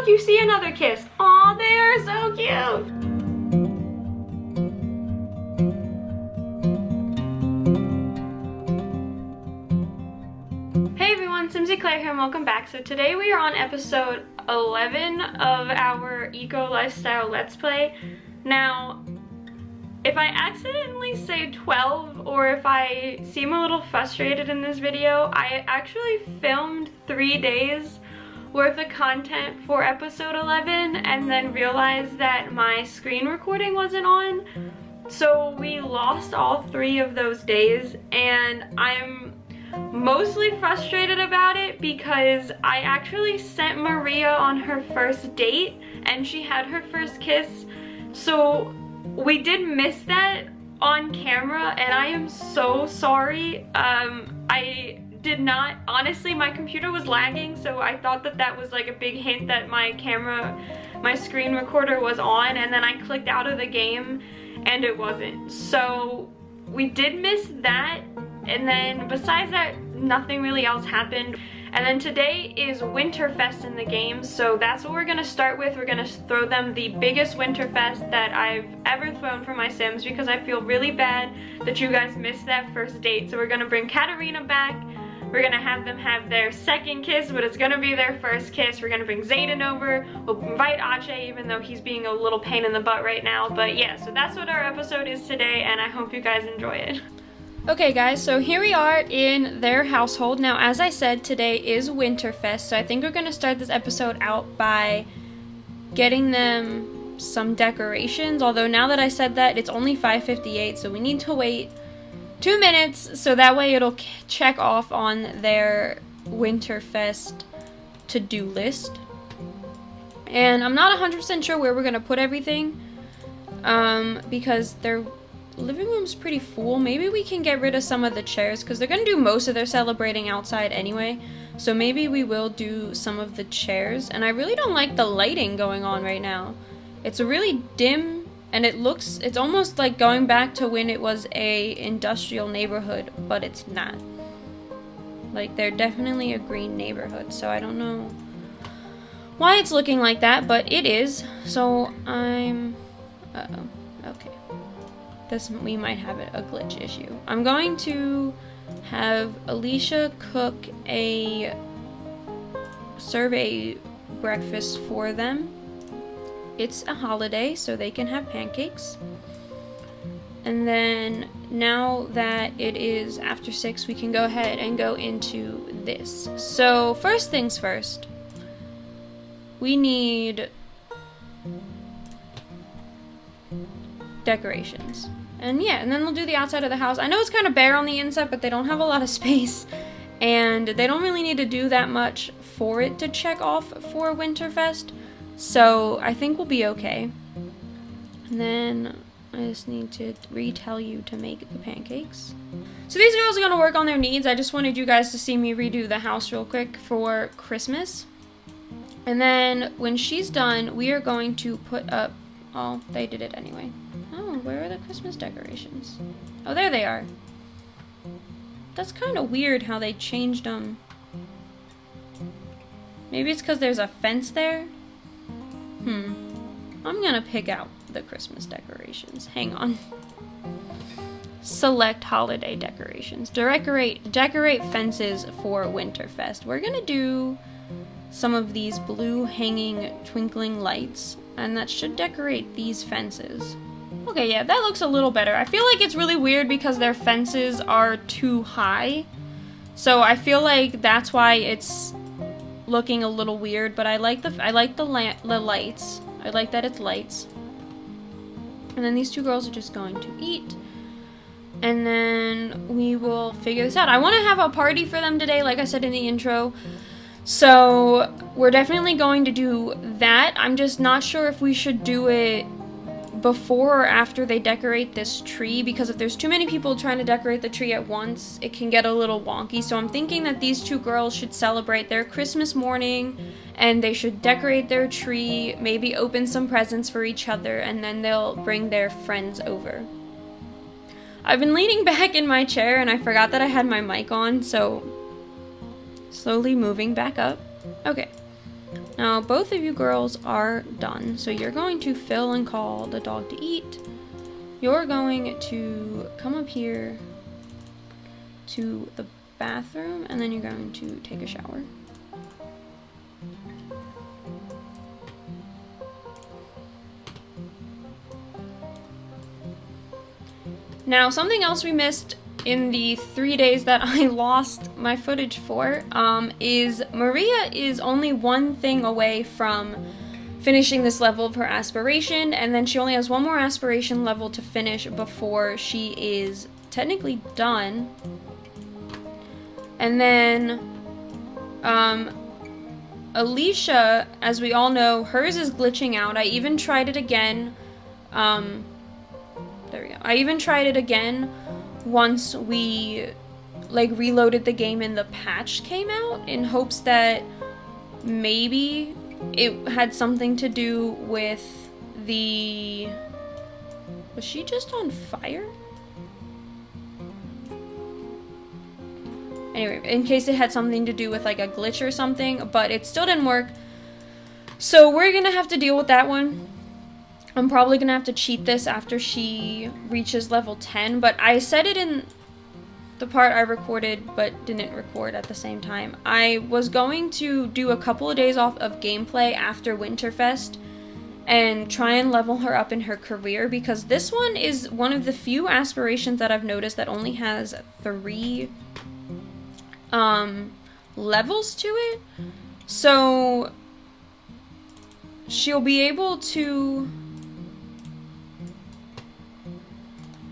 look, you see another kiss. Aw, they are so cute. Hey everyone, Simsy Claire here and welcome back. So today we are on episode 11 of our Eco Lifestyle Let's Play. Now, if I accidentally say 12 or if I seem a little frustrated in this video, I actually filmed 3 days worth of content for episode 11 and then realized that my screen recording wasn't on. So we lost all 3 of those days and I'm mostly frustrated about it because I actually sent Maria on her first date and she had her first kiss. So we did miss that on camera and I am so sorry. I did not, honestly, my computer was lagging, so I thought that that was like a big hint that my screen recorder was on, and then I clicked out of the game and it wasn't. So we did miss that, and then besides that, nothing really else happened. And then today is Winterfest in the game, so that's what we're gonna start with. We're gonna throw them the biggest Winterfest that I've ever thrown for my Sims because I feel really bad that you guys missed that first date. So we're gonna bring Katarina back. We're gonna have them have their second kiss, but it's gonna be their first kiss. We're gonna bring Zayden over. We'll invite Ache, even though he's being a little pain in the butt right now. But yeah, so that's what our episode is today, and I hope you guys enjoy it. Okay guys, so here we are in their household. Now, as I said, today is Winterfest, so I think we're going to start this episode out by getting them some decorations. Although now that I said that, it's only 5:58, so we need to wait 2 minutes, so that way it'll check off on their Winterfest to-do list. And I'm not 100% sure where we're going to put everything, because they're living room's pretty full. Maybe we can get rid of some of the chairs because they're gonna do most of their celebrating outside anyway. So maybe we will do some of the chairs. And I really don't like the lighting going on right now. It's really dim and it's almost like going back to when it was a industrial neighborhood, but it's not. Like, they're definitely a green neighborhood, so I don't know why it's looking like that, but it is. So I'm okay. We might have a glitch issue. I'm going to have Alicia serve a breakfast for them. It's a holiday, so they can have pancakes. And then now that it is after 6, we can go ahead and go into this. So first things first, we need decorations. And yeah, and then we'll do the outside of the house. I know it's kind of bare on the inside, but they don't have a lot of space. And they don't really need to do that much for it to check off for Winterfest. So I think we'll be okay. And then I just need to retell you to make the pancakes. So these girls are going to work on their needs. I just wanted you guys to see me redo the house real quick for Christmas. And then when she's done, we are going to put up... Oh, they did it anyway. Oh, where are the Christmas decorations? Oh, there they are. That's kind of weird how they changed them. Maybe it's because there's a fence there? I'm gonna pick out the Christmas decorations. Hang on. Select holiday decorations. Decorate fences for Winterfest. We're gonna do some of these blue hanging twinkling lights, and that should decorate these fences. Okay, yeah, that looks a little better. I feel like it's really weird because their fences are too high. So I feel like that's why it's looking a little weird, but I like the lights. I like that it's lights. And then these two girls are just going to eat. And then we will figure this out. I want to have a party for them today, like I said in the intro. So we're definitely going to do that. I'm just not sure if we should do it before or after they decorate this tree, because if there's too many people trying to decorate the tree at once, it can get a little wonky. So I'm thinking that these two girls should celebrate their Christmas morning and they should decorate their tree, maybe open some presents for each other, and then they'll bring their friends over. I've been leaning back in my chair and I forgot that I had my mic on, so slowly moving back up. Okay. Now, both of you girls are done. So you're going to fill and call the dog to eat. You're going to come up here to the bathroom, and then you're going to take a shower. Now, something else we missed in the 3 days that I lost my footage for is Maria is only one thing away from finishing this level of her aspiration, and then she only has one more aspiration level to finish before she is technically done. And then Alicia, as we all know, hers is glitching out. I even tried it again. There we go. I even tried it again once we reloaded the game and the patch came out, in hopes that maybe it had something to do with the... Was she just on fire? Anyway, in case it had something to do with a glitch or something, but it still didn't work. So we're gonna have to deal with that one. I'm probably gonna have to cheat this after she reaches level 10, but I said it in the part I recorded but didn't record at the same time. I was going to do a couple of days off of gameplay after Winterfest and try and level her up in her career, because this one is one of the few aspirations that I've noticed that only has 3 levels to it. So she'll be able to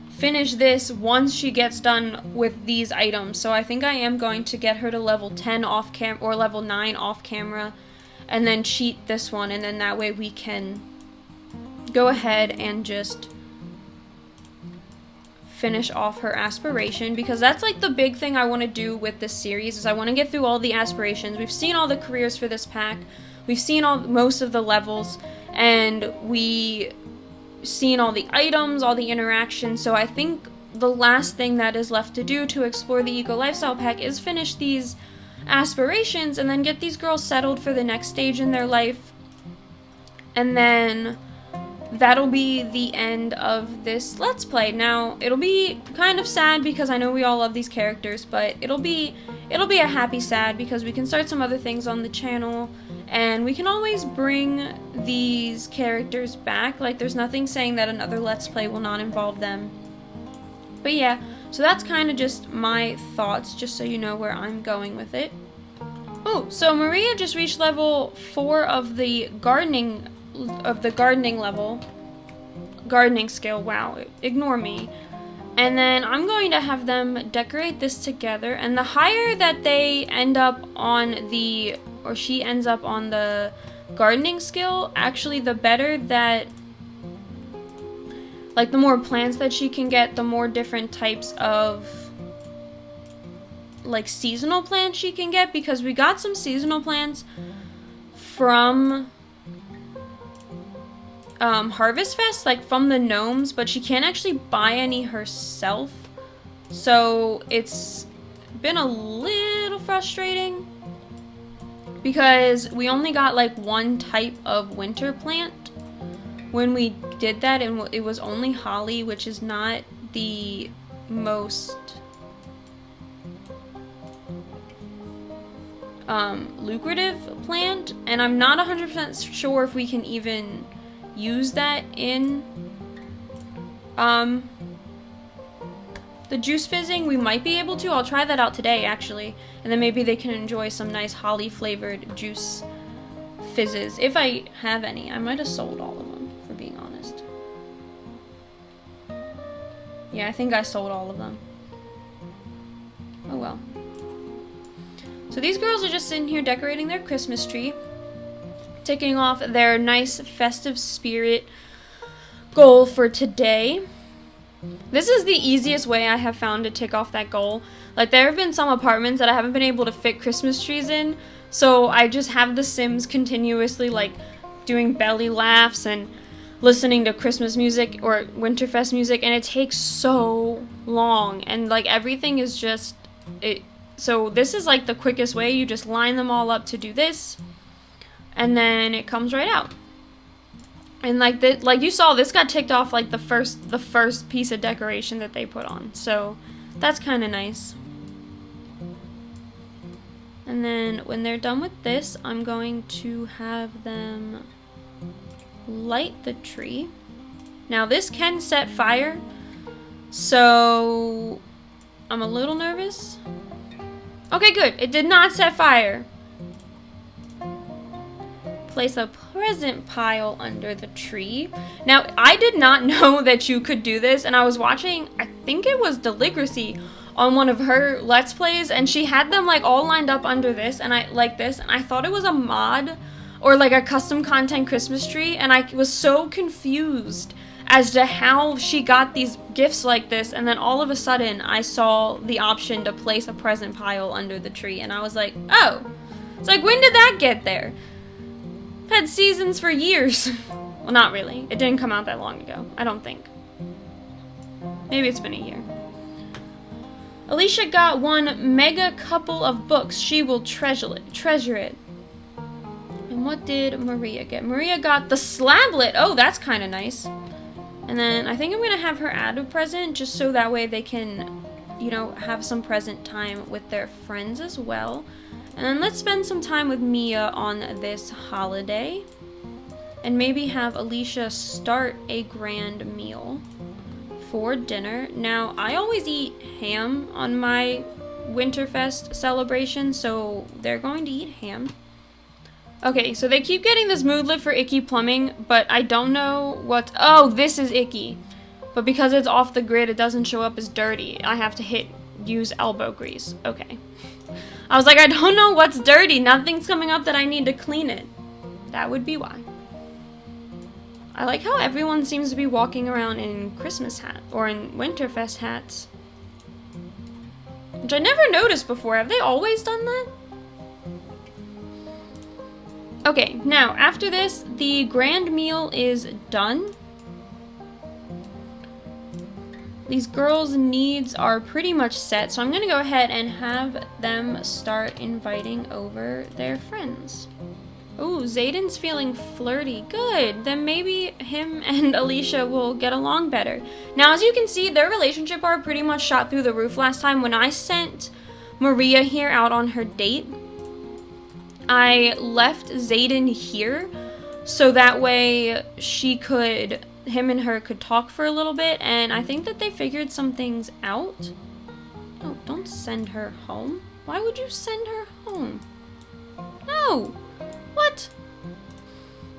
finish this once she gets done with these items. So I think I am going to get her to level 10 off cam or level 9 off camera, and then cheat this one, and then that way we can go ahead and just finish off her aspiration, because that's the big thing I want to do with this series, is I want to get through all the aspirations. We've seen all the careers for this pack, we've seen most of the levels, and we seen all the items, all the interactions. So I think the last thing that is left to do to explore the Eco Lifestyle Pack is finish these aspirations and then get these girls settled for the next stage in their life. And then that'll be the end of this Let's Play. Now, it'll be kind of sad because I know we all love these characters, but it'll be a happy sad because we can start some other things on the channel. And we can always bring these characters back. There's nothing saying that another Let's Play will not involve them. But yeah, so that's kind of just my thoughts, just so you know where I'm going with it. Oh, so Maria just reached level 4 of the gardening level. Gardening skill, wow, ignore me. And then I'm going to have them decorate this together, and the higher that they end up on the... or she ends up on the gardening skill, actually the better that, the more plants that she can get, the more different types of seasonal plants she can get, because we got some seasonal plants from Harvest Fest, from the gnomes, but she can't actually buy any herself, so it's been a little frustrating. Because we only got one type of winter plant when we did that, and it was only holly, which is not the most lucrative plant, and I'm not 100% sure if we can even use that in the juice fizzing. We might be able to. I'll try that out today, actually. And then maybe they can enjoy some nice holly-flavored juice fizzes. If I have any. I might have sold all of them, for being honest. Yeah, I think I sold all of them. Oh well. So these girls are just sitting here decorating their Christmas tree. Ticking off their nice festive spirit goal for today. This is the easiest way I have found to tick off that goal. There have been some apartments that I haven't been able to fit Christmas trees in, so I just have the Sims continuously, doing belly laughs and listening to Christmas music or Winterfest music, and it takes so long, and, everything is just... So this is, the quickest way. You just line them all up to do this. and then it comes right out. And like you saw, this got ticked off like the first piece of decoration that they put on. So that's kind of nice. And then when they're done with this, I'm going to have them light the tree. Now this can set fire, so I'm a little nervous. Okay, good. It did not set fire. Place a present pile under the tree. Now, I did not know that you could do this, and I was watching, I think it was Deligracy on one of her Let's Plays, and she had them like all lined up under this, and I thought it was a mod or like a custom content Christmas tree, and I was so confused as to how she got these gifts like this, and then all of a sudden I saw the option to place a present pile under the tree, and I was like, oh, it's like, when did that get there? I've had seasons for years. Well, not really. It didn't come out that long ago, I don't think. Maybe it's been a year. Alicia got one mega couple of books. She will treasure it. And what did Maria get? Maria got the Slablet. Oh, that's kind of nice. And then I think I'm going to have her add a present just so that way they can, you know, have some present time with their friends as well. And then let's spend some time with Mia on this holiday. And maybe have Alicia start a grand meal for dinner. Now, I always eat ham on my Winterfest celebration, so they're going to eat ham. Okay, so they keep getting this moodlet for Icky Plumbing, but I don't know what... Oh, this is Icky. But because it's off the grid, it doesn't show up as dirty. I have to use elbow grease. Okay. I was like, I don't know what's dirty. Nothing's coming up that I need to clean it. That would be why. I like how everyone seems to be walking around in Christmas hats, or in Winterfest hats. Which I never noticed before. Have they always done that? Okay, now, after this, the grand meal is done. These girls' needs are pretty much set, so I'm gonna go ahead and have them start inviting over their friends. Ooh, Zayden's feeling flirty. Good. Then maybe him and Alicia will get along better. Now, as you can see, their relationship are pretty much shot through the roof last time. When I sent Maria here out on her date, I left Zayden here so that way him and her could talk for a little bit, and I think that they figured some things out. Oh, don't send her home. Why would you send her home? No! What?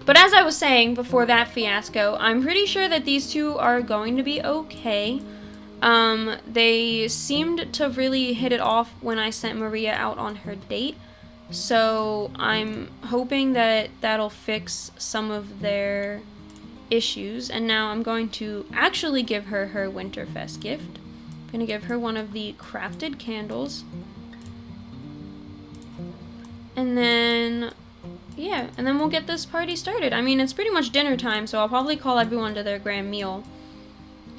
But as I was saying before that fiasco, I'm pretty sure that these two are going to be okay. They seemed to really hit it off when I sent Maria out on her date. So I'm hoping that that'll fix some of their issues. And now I'm going to actually give her her Winterfest gift. I'm going to give her one of the crafted candles. And then... yeah, and then we'll get this party started. I mean, it's pretty much dinner time, so I'll probably call everyone to their grand meal.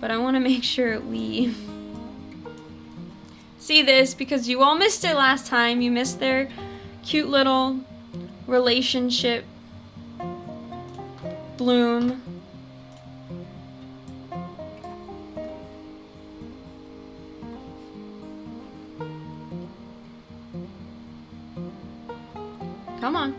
But I want to make sure we see this, because you all missed it last time. You missed their cute little relationship bloom. Come on.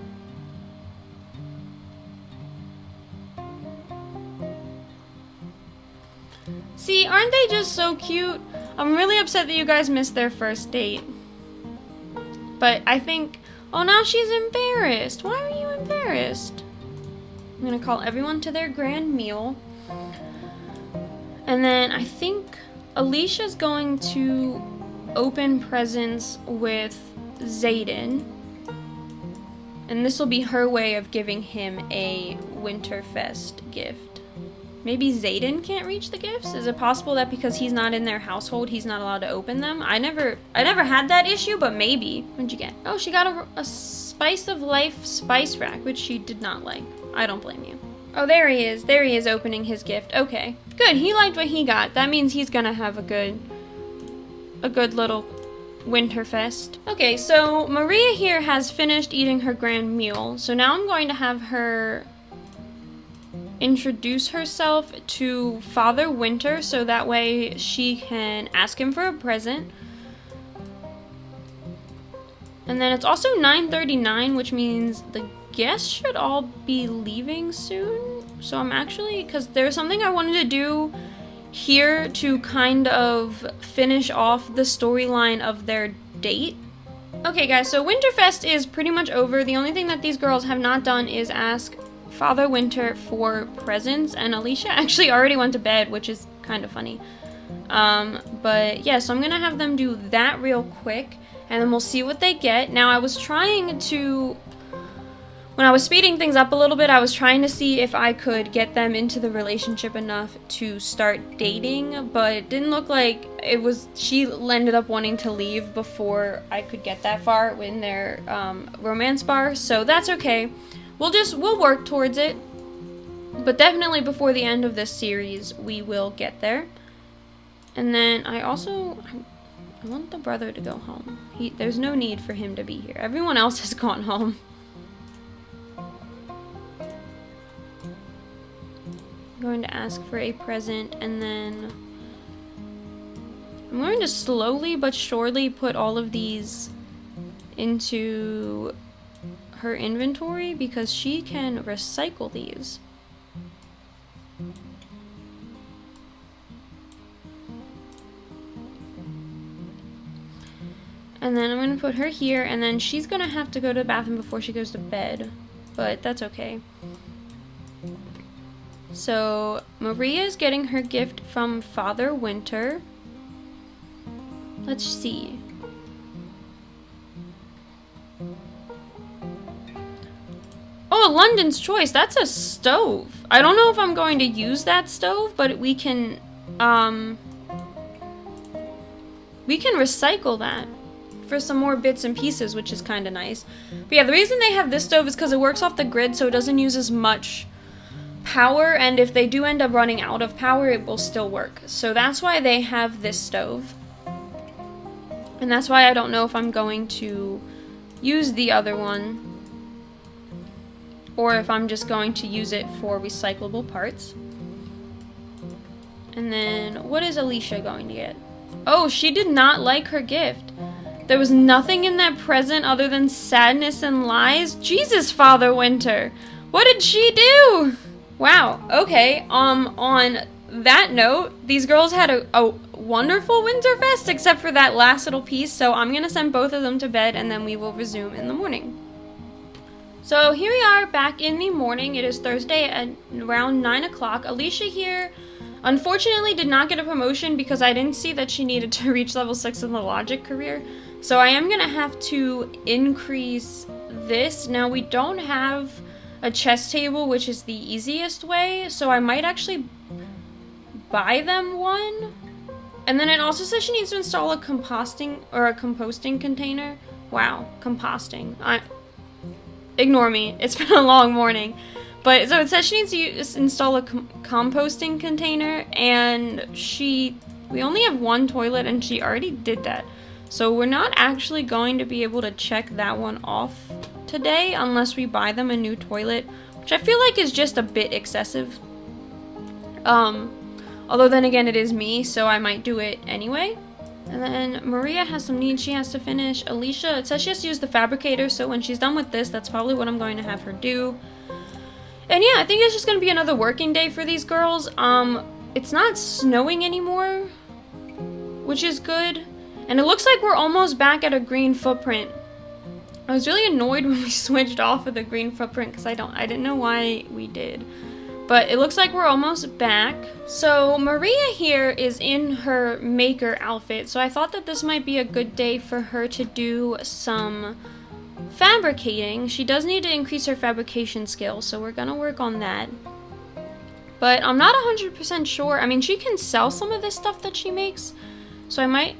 See, aren't they just so cute? I'm really upset that you guys missed their first date. But I think... oh, now she's embarrassed. Why are you embarrassed? I'm gonna call everyone to their grand meal. And then I think Alicia's going to open presents with Zayden. And this will be her way of giving him a Winterfest gift. Maybe Zayden can't reach the gifts? Is it possible that because he's not in their household, he's not allowed to open them? I never had that issue, but maybe. What'd you get? Oh, she got a Spice of Life spice rack, which she did not like. I don't blame you. Oh, there he is. There he is opening his gift. Okay. Good. He liked what he got. That means he's gonna have a good little Winterfest. Okay, so Maria here has finished eating her grand meal, so now I'm going to have her introduce herself to Father Winter so that way she can ask him for a present. And then it's also 9:39, which means the guests should all be leaving soon. So I'm actually, because there's something I wanted to do here to kind of finish off the storyline of their date. Okay guys, so Winterfest is pretty much over. The only thing that these girls have not done is ask Father Winter for presents, and Alicia actually already went to bed, which is kind of funny. But yeah, so I'm gonna have them do that real quick, and then we'll see what they get. Now, I was trying to, when I was speeding things up a little bit, I was trying to see if I could get them into the relationship enough to start dating, but it didn't look like it was. She ended up wanting to leave before I could get that far in their romance bar, so that's okay. We'll work towards it, but definitely before the end of this series, we will get there. And then I want the brother to go home. There's no need for him to be here. Everyone else has gone home. I'm going to ask for a present, and then I'm going to slowly but surely put all of these into her inventory because she can recycle these. And then I'm going to put her here, and then she's going to have to go to the bathroom before she goes to bed, but that's okay. So Maria is getting her gift from Father Winter. Let's see. Oh, London's Choice. That's a stove. I don't know if I'm going to use that stove, but we can recycle that for some more bits and pieces, which is kind of nice. But yeah, the reason they have this stove is because it works off the grid, so it doesn't use as much power, and if they do end up running out of power, it will still work. So that's why they have this stove. And that's why I don't know if I'm going to use the other one, or if I'm just going to use it for recyclable parts. And then, what is Alicia going to get? Oh, she did not like her gift. There was nothing in that present other than sadness and lies. Jesus, Father Winter. What did she do? Wow, okay, on that note, these girls had a wonderful Winterfest, except for that last little piece, so I'm gonna send both of them to bed, and then we will resume in the morning. So here we are back in the morning. It is Thursday at around 9 o'clock. Alicia here, unfortunately, did not get a promotion because I didn't see that she needed to reach level 6 in the logic career, so I am gonna have to increase this. Now, we don't have a chess table, which is the easiest way, so I might actually buy them one. And then it also says she needs to install a composting container. Wow, composting. Ignore me, it's been a long morning. But so it says she needs to install a composting container, and we only have one toilet and she already did that. So we're not actually going to be able to check that one off today unless we buy them a new toilet, which I feel like is just a bit excessive. Although then again, it is me, so I might do it anyway. And then Maria has some needs she has to finish. Alicia, it says she has to use the fabricator, so when she's done with this, that's probably what I'm going to have her do. And yeah, I think it's just going to be another working day for these girls. It's not snowing anymore, which is good. And it looks like we're almost back at a green footprint. I was really annoyed when we switched off of the green footprint because I didn't know why we did. But it looks like we're almost back. So Maria here is in her maker outfit, so I thought that this might be a good day for her to do some fabricating. She does need to increase her fabrication skill, so we're gonna work on that. But I'm not 100% sure. I mean, she can sell some of this stuff that she makes, so I might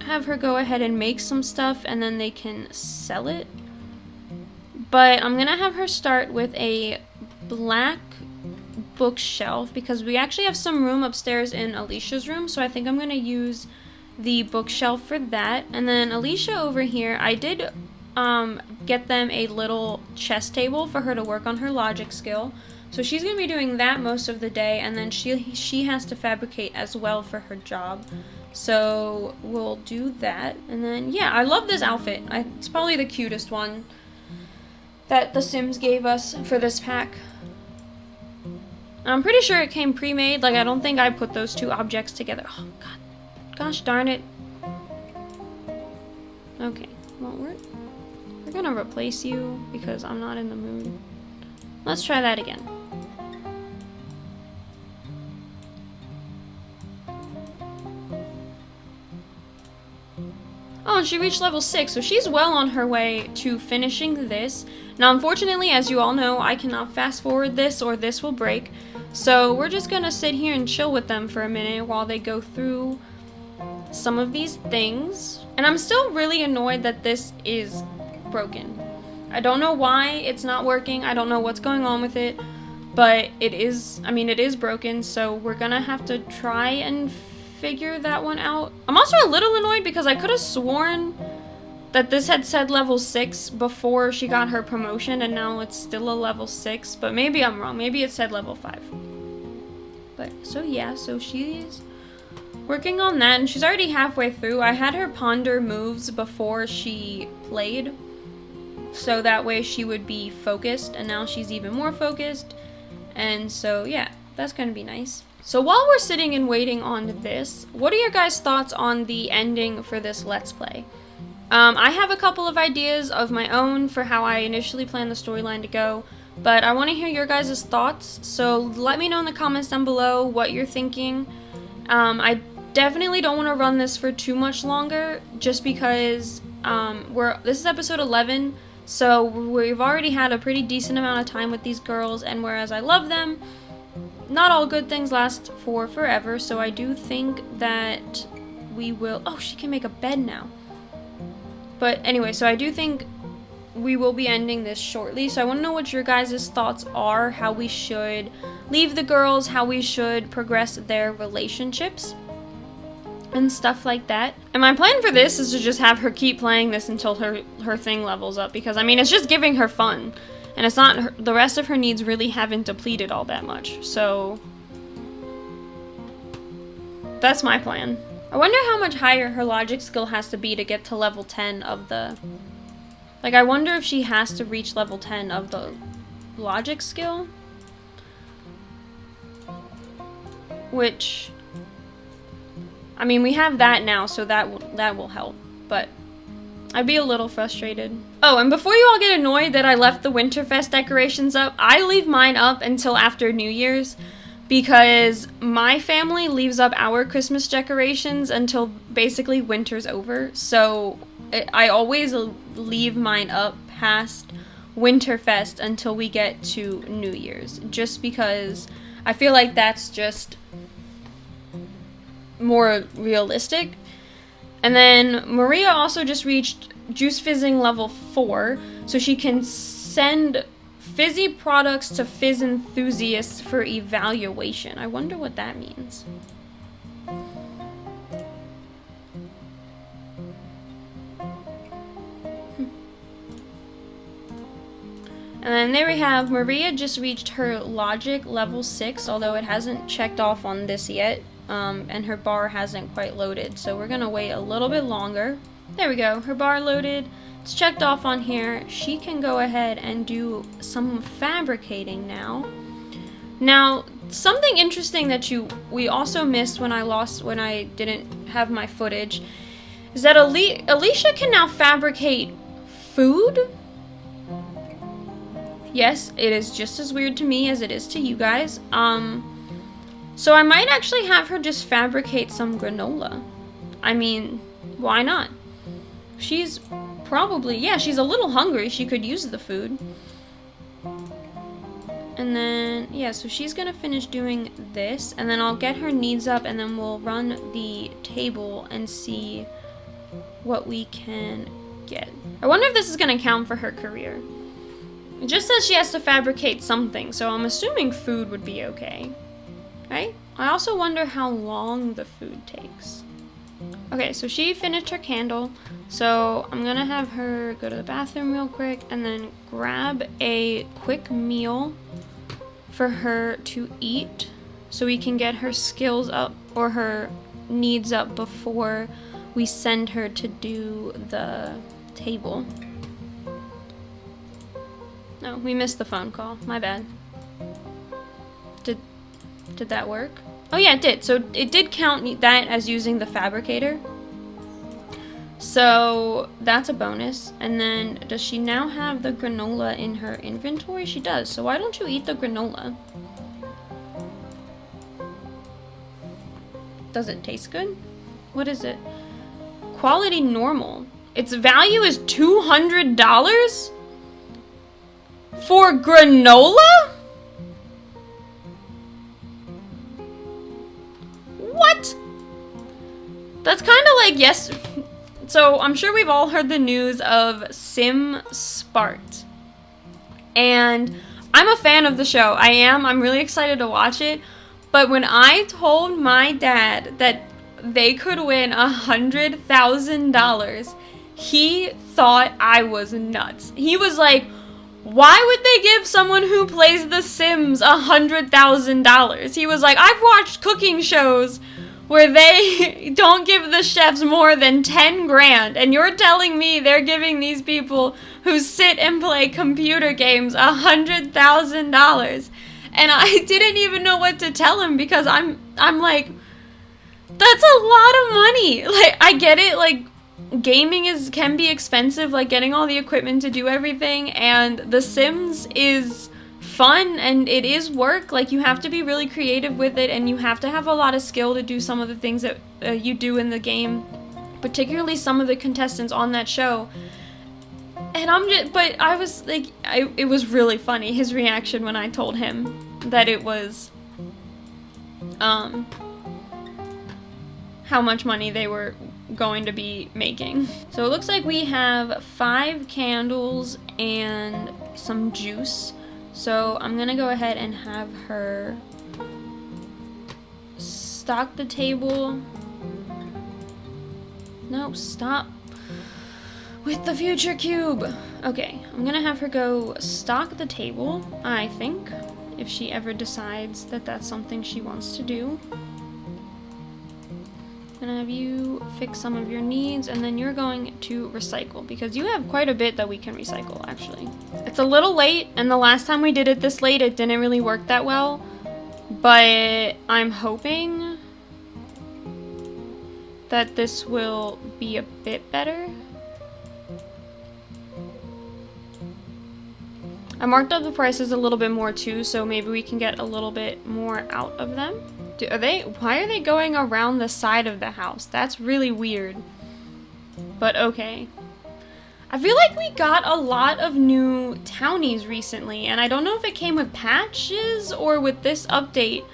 have her go ahead and make some stuff and then they can sell it. But I'm gonna have her start with a black bookshelf because we actually have some room upstairs in Alicia's room, so I think I'm gonna use the bookshelf for that. And then Alicia over here, I did get them a little chess table for her to work on her logic skill. So she's going to be doing that most of the day, and then she has to fabricate as well for her job. So we'll do that. And then, yeah, I love this outfit. It's probably the cutest one that The Sims gave us for this pack. And I'm pretty sure it came pre-made. Like, I don't think I put those two objects together. Oh, God. Gosh darn it. Okay. Well, we're gonna replace you because I'm not in the mood. Let's try that again. Oh, and she reached level 6, so she's well on her way to finishing this. Now, unfortunately, as you all know, I cannot fast forward this or this will break. So we're just gonna sit here and chill with them for a minute while they go through some of these things. And I'm still really annoyed that this is broken. I don't know why it's not working. I don't know what's going on with it, but it is broken, so we're gonna have to try and figure that one out. I'm also a little annoyed because I could have sworn that this had said level 6 before she got her promotion, and now it's still a level 6, but maybe I'm wrong. Maybe it said level 5. But, so yeah, so she's working on that, and she's already halfway through. I had her ponder moves before she played, so that way she would be focused, and now she's even more focused, and so yeah, that's gonna be nice. So while we're sitting and waiting on this, what are your guys' thoughts on the ending for this Let's Play? I have a couple of ideas of my own for how I initially planned the storyline to go, but I want to hear your guys' thoughts, so let me know in the comments down below what you're thinking. I definitely don't want to run this for too much longer, just because this is episode 11, so we've already had a pretty decent amount of time with these girls, and whereas I love them, not all good things last for forever, so I do think that we will... Oh, she can make a bed now. But anyway, so I do think we will be ending this shortly, so I want to know what your guys' thoughts are, how we should leave the girls, how we should progress their relationships, and stuff like that. And my plan for this is to just have her keep playing this until her thing levels up, because, I mean, it's just giving her fun. And it's not, the rest of her needs really haven't depleted all that much, so that's my plan. I wonder how much higher her logic skill has to be to get to level 10 of the, like, I wonder if she has to reach level 10 of the logic skill, which, I mean, we have that now, so that will help, but I'd be a little frustrated. Oh, and before you all get annoyed that I left the Winterfest decorations up, I leave mine up until after New Year's because my family leaves up our Christmas decorations until basically winter's over. So I always leave mine up past Winterfest until we get to New Year's, just because I feel like that's just more realistic. And then Maria also just reached Juice Fizzing level 4, so she can send fizzy products to fizz enthusiasts for evaluation. I wonder what that means. And then there we have, Maria just reached her logic level 6, although it hasn't checked off on this yet. And her bar hasn't quite loaded, so we're gonna wait a little bit longer. There we go, her bar loaded, it's checked off on here. She can go ahead and do some fabricating now. Now, something interesting that we also missed when I didn't have my footage is that Alicia can now fabricate food. Yes, it is just as weird to me as it is to you guys. So I might actually have her just fabricate some granola. I mean, why not? She's probably, yeah, she's a little hungry. She could use the food. And then, yeah, so she's gonna finish doing this, and then I'll get her needs up, and then we'll run the table and see what we can get. I wonder if this is gonna count for her career. It just says she has to fabricate something, so I'm assuming food would be okay. Right? I also wonder how long the food takes. Okay, so she finished her candle. So I'm gonna have her go to the bathroom real quick and then grab a quick meal for her to eat so we can get her skills up or her needs up before we send her to do the table. No, we missed the phone call. My bad. Did that work? Oh yeah, it did. So it did count that as using the fabricator. So that's a bonus. And then does she now have the granola in her inventory? She does. So why don't you eat the granola? Does it taste good? What is it? Quality normal. Its value is $200 for granola? What? That's kind of like, yes. So I'm sure we've all heard the news of Sim Spart. And I'm a fan of the show. I am. I'm really excited to watch it. But when I told my dad that they could win $100,000, he thought I was nuts. He was like, why would they give someone who plays The Sims $100,000? He was like, I've watched cooking shows where they don't give the chefs more than 10 grand, and you're telling me they're giving these people who sit and play computer games $100,000. And I didn't even know what to tell him because I'm like, that's a lot of money. Like, I get it, like, gaming can be expensive, like getting all the equipment to do everything, and The Sims is fun and it is work. Like, you have to be really creative with it and you have to have a lot of skill to do some of the things that you do in the game, particularly some of the contestants on that show. And but I was like, it was really funny, his reaction when I told him that it was how much money they were going to be making. So it looks like we have 5 candles and some juice. So I'm gonna go ahead and have her stock the table. No, stop with the future cube. Okay, I'm gonna have her go stock the table, I think, if she ever decides that that's something she wants to do. Gonna have you fix some of your needs, and then you're going to recycle because you have quite a bit that we can recycle, actually. It's a little late, and the last time we did it this late, it didn't really work that well, but I'm hoping that this will be a bit better. I marked up the prices a little bit more too, so maybe we can get a little bit more out of them. Why are they going around the side of the house? That's really weird. But okay. I feel like we got a lot of new townies recently, and I don't know if it came with patches or with this update,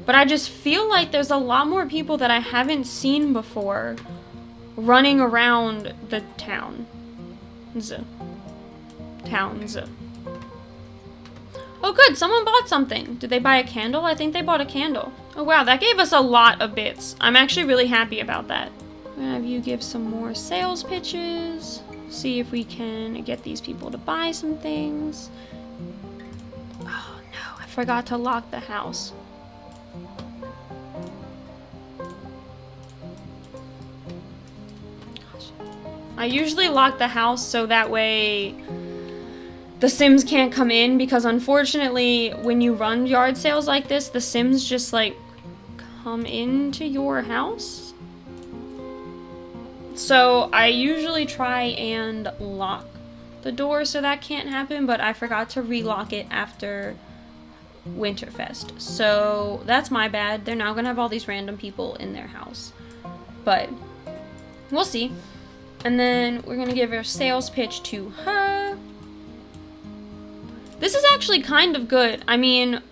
but I just feel like there's a lot more people that I haven't seen before running around the town. Towns. Oh good, someone bought something. Did they buy a candle? I think they bought a candle. Oh wow, that gave us a lot of bits. I'm actually really happy about that. I'm gonna have you give some more sales pitches. See if we can get these people to buy some things. Oh no, I forgot to lock the house. Gosh. I usually lock the house so that way the Sims can't come in, because unfortunately when you run yard sales like this, the Sims just like come into your house. So I usually try and lock the door so that can't happen, but I forgot to relock it after Winterfest. So that's my bad. They're now gonna have all these random people in their house, but we'll see. And then we're gonna give our sales pitch to her. This is actually kind of good. I mean,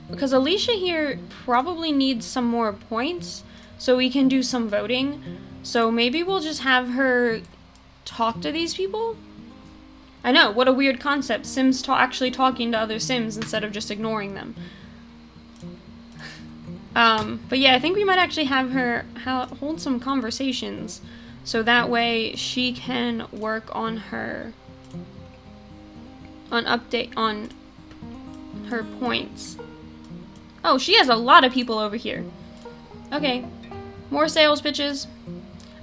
because Alicia here probably needs some more points so we can do some voting. So maybe we'll just have her talk to these people? I know, what a weird concept. Sims actually talking to other Sims instead of just ignoring them. But yeah, I think we might actually have her hold some conversations, so that way she can work on her points. Oh, she has a lot of people over here. Okay, more sales pitches.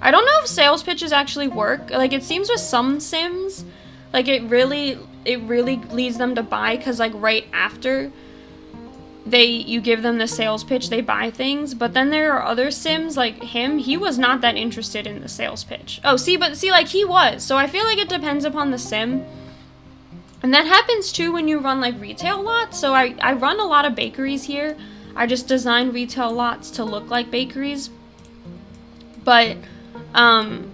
I don't know if sales pitches actually work. Like, it seems with some Sims, like, it really leads them to buy, because, like, right after you give them the sales pitch, they buy things. But then there are other Sims, like him, he was not that interested in the sales pitch. Oh, see, like, he was. So I feel like it depends upon the Sim. And that happens, too, when you run, like, retail lots. So I run a lot of bakeries here. I just designed retail lots to look like bakeries. But, and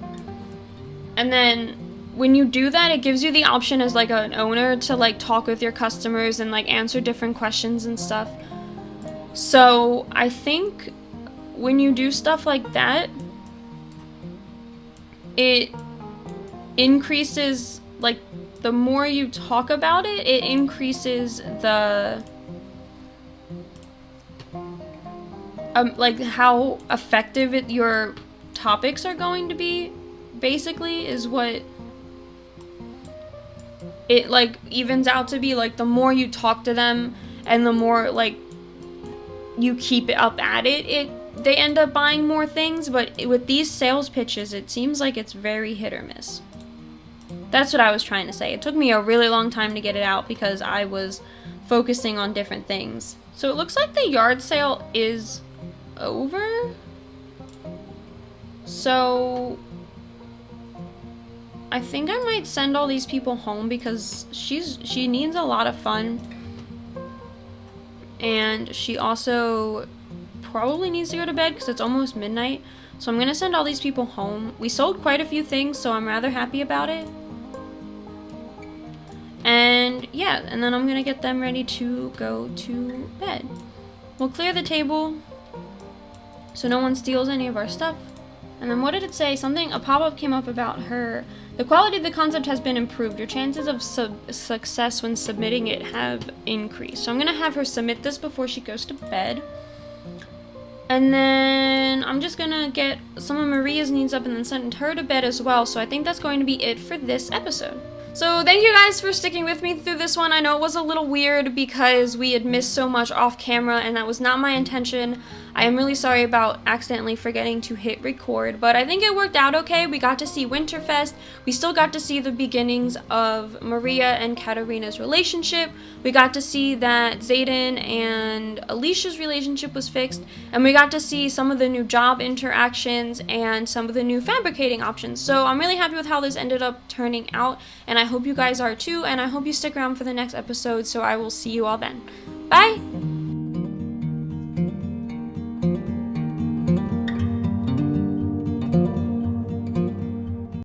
then when you do that, it gives you the option as, like, an owner to, like, talk with your customers and, like, answer different questions and stuff. So I think when you do stuff like that, it increases, like, the more you talk about it, it increases the, like, how effective your topics are going to be, basically, is what it, like, evens out to be. Like, the more you talk to them and the more, like, you keep it up at it, they end up buying more things. But with these sales pitches, it seems like it's very hit or miss. That's what I was trying to say. It took me a really long time to get it out because I was focusing on different things. So it looks like the yard sale is over. So I think I might send all these people home because she needs a lot of fun. And she also probably needs to go to bed because it's almost midnight. So I'm going to send all these people home. We sold quite a few things, so I'm rather happy about it. And yeah, and then I'm going to get them ready to go to bed. We'll clear the table so no one steals any of our stuff. And then what did it say? A pop-up came up about her. The quality of the concept has been improved. Your chances of success when submitting it have increased. So I'm going to have her submit this before she goes to bed. And then I'm just going to get some of Maria's needs up and then send her to bed as well. So I think that's going to be it for this episode. So thank you guys for sticking with me through this one. I know it was a little weird because we had missed so much off camera and that was not my intention. I am really sorry about accidentally forgetting to hit record, but I think it worked out okay. We got to see Winterfest. We still got to see the beginnings of Maria and Katarina's relationship. We got to see that Zayden and Alicia's relationship was fixed, and we got to see some of the new job interactions and some of the new fabricating options. So I'm really happy with how this ended up turning out, and I hope you guys are too, and I hope you stick around for the next episode, so I will see you all then. Bye!